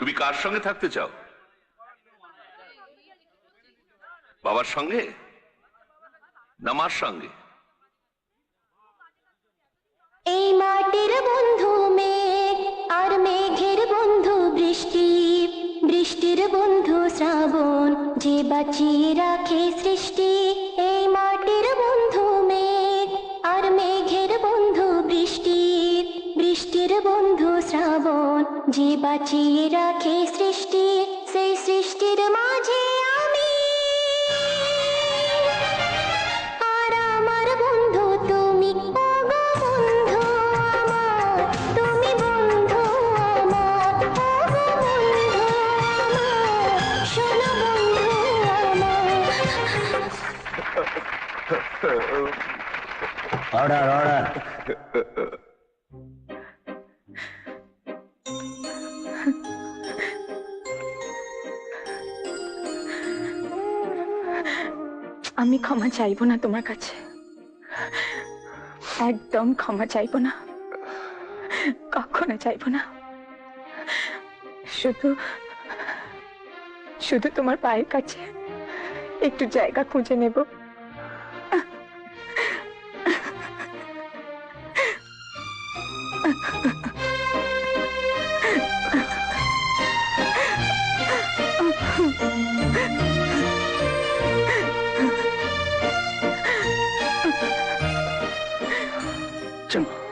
তুমি কার সঙ্গে থাকতে চাও? বাবার সঙ্গে না মার সঙ্গে? এই মাটির বন্ধু মেঘ আর মেঘের বন্ধু বৃষ্টি, বৃষ্টির বন্ধু শ্রাবণ, যে বাঁচিয়ে রাখে সৃষ্টি। এই মাটির বন্ধু মেঘ আর মেঘের বন্ধু বৃষ্টি, বৃষ্টির বন্ধু শ্রাবণ, যে বাঁচিয়ে রাখে সৃষ্টি। সেই সৃষ্টির মাঝে আমি আর আমার বন্ধু তুমি। ওগো বন্ধু আমার, তুমি বন্ধু আমার। ওগো বন্ধু আমার, শোনো বন্ধু আমার। Order order. আমি ক্ষমা চাইবো না তোমার কাছে, একদম ক্ষমা চাইবো না, কখনো চাইবো না। শুধু শুধু তোমার পায়ের কাছে একটু জায়গা খুঁজে নেব। চলো।